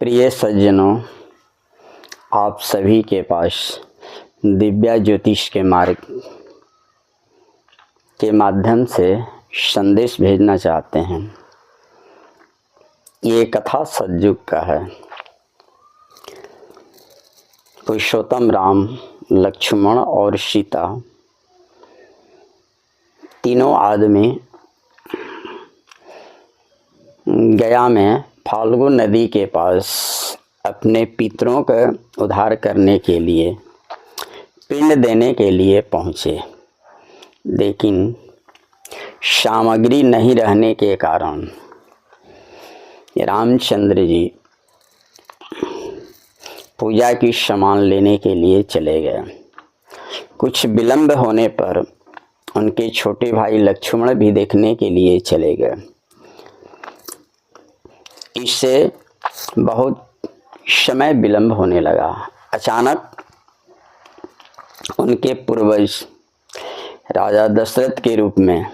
प्रिय सज्जनों, आप सभी के पास दिव्या ज्योतिष के मार्ग के माध्यम से संदेश भेजना चाहते हैं। ये कथा सतयुग का है। पुरुषोत्तम राम, लक्ष्मण और सीता तीनों आदमी गया में फाल्गु नदी के पास अपने पितरों का उद्धार करने के लिए, पिंड देने के लिए पहुँचे। लेकिन सामग्री नहीं रहने के कारण रामचंद्र जी पूजा की सामान लेने के लिए चले गए। कुछ विलंब होने पर उनके छोटे भाई लक्ष्मण भी देखने के लिए चले गए। इससे बहुत समय विलंब होने लगा। अचानक उनके पूर्वज राजा दशरथ के रूप में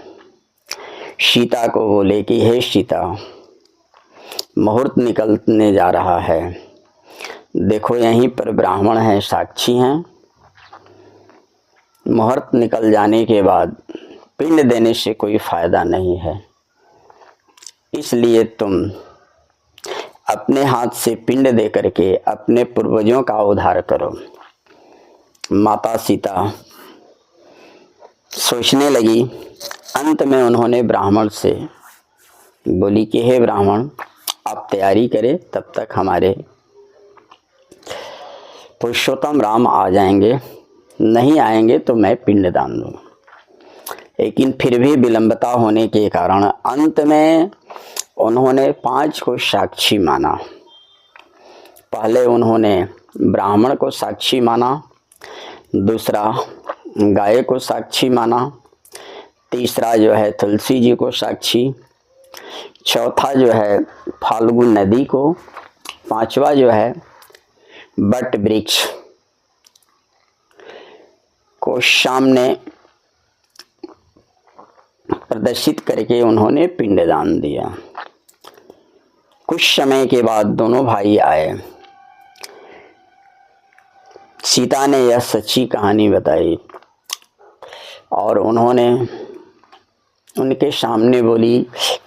सीता को बोले कि हे सीता, मुहूर्त निकलने जा रहा है। देखो यहीं पर ब्राह्मण हैं, साक्षी हैं। मुहूर्त निकल जाने के बाद पिंड देने से कोई फायदा नहीं है, इसलिए तुम अपने हाथ से पिंड दे करके अपने पूर्वजों का उद्धार करो। माता सीता सोचने लगी। अंत में उन्होंने ब्राह्मण से बोली कि हे ब्राह्मण, आप तैयारी करें, तब तक हमारे पुरुषोत्तम राम आ जाएंगे। नहीं आएंगे तो मैं पिंड दान दूँ। लेकिन फिर भी विलंबता होने के कारण अंत में उन्होंने 5 को साक्षी माना। पहले उन्होंने ब्राह्मण को साक्षी माना, दूसरा गाय को साक्षी माना, तीसरा जो है तुलसी जी को साक्षी, चौथा जो है फाल्गु नदी को, पांचवा जो है बट वृक्ष को सामने प्रदर्शित करके उन्होंने पिंडदान दिया। कुछ समय के बाद दोनों भाई आए। सीता ने यह सच्ची कहानी बताई और उन्होंने उनके सामने बोली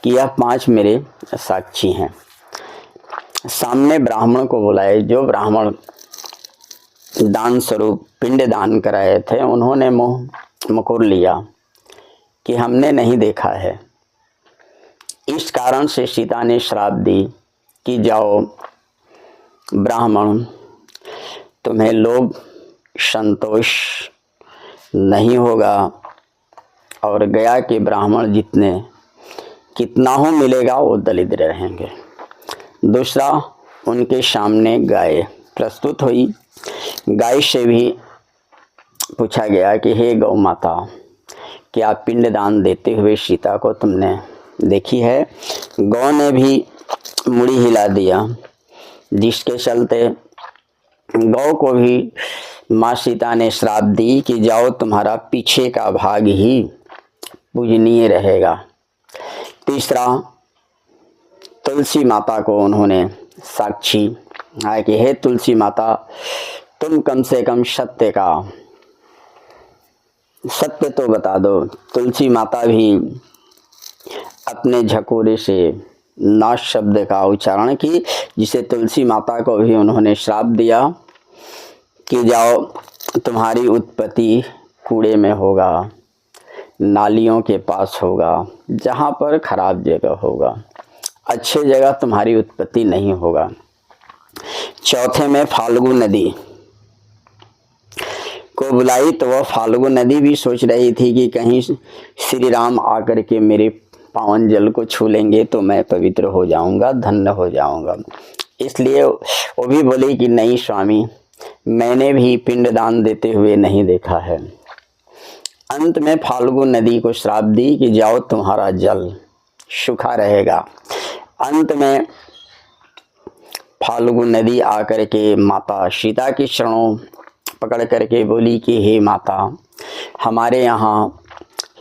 कि यह 5 मेरे साक्षी हैं। सामने ब्राह्मण को बुलाए। जो ब्राह्मण दान स्वरूप पिंड दान कराए थे, उन्होंने मुंह मुकुर लिया कि हमने नहीं देखा है। इस कारण से सीता ने श्राप दी कि जाओ ब्राह्मण, तुम्हें लोभ संतोष नहीं होगा और गया के ब्राह्मण कितना हो मिलेगा वो दलित रहेंगे। दूसरा, उनके सामने गाय प्रस्तुत हुई। गाय से भी पूछा गया कि हे गौ माता, क्या पिंड दान देते हुए सीता को तुमने देखी है? गौ ने भी मुड़ी हिला दिया, जिसके चलते गौ को भी माँ सीता ने श्राप दी कि जाओ, तुम्हारा पीछे का भाग ही पूजनीय रहेगा। तीसरा, तुलसी माता को उन्होंने साक्षी है कि हे तुलसी माता, तुम कम से कम सत्य तो बता दो। तुलसी माता भी अपने झकोरे से नाश शब्द का उच्चारण की, जिसे तुलसी माता को भी उन्होंने श्राप दिया कि जाओ, तुम्हारी उत्पत्ति कूड़े में होगा, नालियों के पास होगा, जहाँ पर खराब जगह होगा, अच्छे जगह तुम्हारी उत्पत्ति नहीं होगा। चौथे में फाल्गु नदी को बुलाई, तो वह फाल्गु नदी भी सोच रही थी कि कहीं श्री राम आकर के मेरे पावन जल को छू लेंगे तो मैं पवित्र हो जाऊंगा, धन्य हो जाऊंगा। इसलिए वो भी बोली कि नहीं स्वामी, मैंने भी पिंड दान देते हुए नहीं देखा है। अंत में फाल्गु नदी को श्राप दी कि जाओ, तुम्हारा जल सूखा रहेगा। अंत में फाल्गु नदी आकर के माता सीता की शरणों पकड़ करके बोली कि हे माता, हमारे यहाँ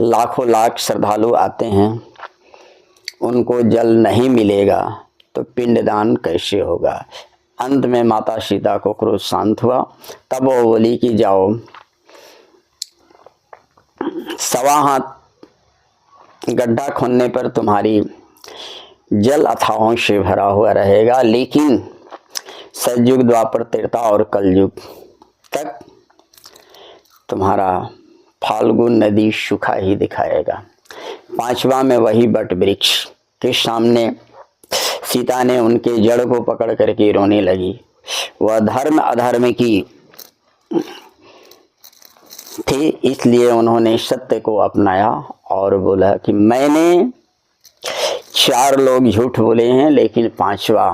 लाखों लाख श्रद्धालु आते हैं, उनको जल नहीं मिलेगा तो पिंडदान कैसे होगा? अंत में माता सीता को क्रोध शांत हुआ। तब वो बोली कि जाओ, 1.25 हाथ गड्ढा खोदने पर तुम्हारी जल अथाहों से भरा हुआ रहेगा, लेकिन सतयुग, द्वापर, त्रेता और कलयुग तक तुम्हारा फाल्गु नदी सूखा ही दिखाएगा। 5वां में वही बट वृक्ष के सामने सीता ने उनके जड़ को पकड़ करके रोने लगी। वह धर्म अधर्म की थी, इसलिए उन्होंने सत्य को अपनाया और बोला कि मैंने 4 लोग झूठ बोले हैं, लेकिन 5वां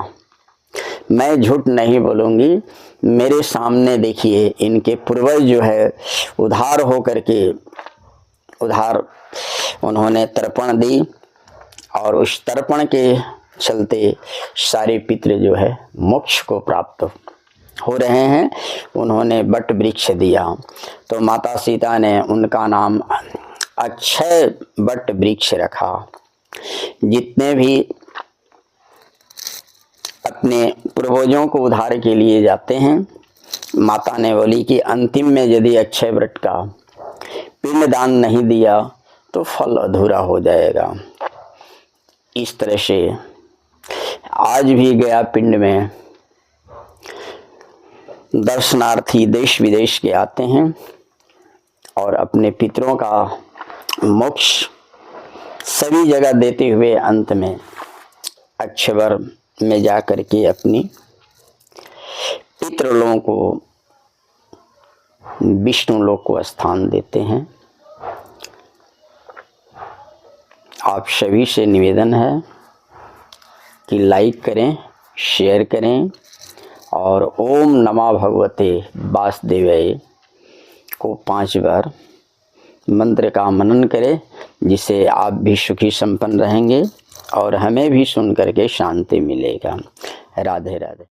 मैं झूठ नहीं बोलूँगी। मेरे सामने देखिए, इनके पूर्वज जो है उधार हो करके उधार उन्होंने तर्पण दी, और उस तर्पण के चलते सारे पितृ जो है मोक्ष को प्राप्त हो रहे हैं। उन्होंने बट वृक्ष दिया, तो माता सीता ने उनका नाम अक्षय बट वृक्ष रखा। जितने भी अपने पूर्वजों को उद्धार के लिए जाते हैं, माता ने बोली कि अंतिम में यदि अक्षय वट का पिंड दान नहीं दिया तो फल अधूरा हो जाएगा। इस तरह से आज भी गया पिंड में दर्शनार्थी देश विदेश के आते हैं और अपने पितरों का मोक्ष सभी जगह देते हुए अंत में अक्षयवर में जा कर के अपनी पितृलों को, विष्णु लोक को स्थान देते हैं। आप सभी से निवेदन है कि लाइक करें, शेयर करें और ओम नमः भगवते वासुदेवाय को 5 बार मंत्र का मनन करें, जिससे आप भी सुखी संपन्न रहेंगे और हमें भी सुन करके शांति मिलेगा। राधे राधे।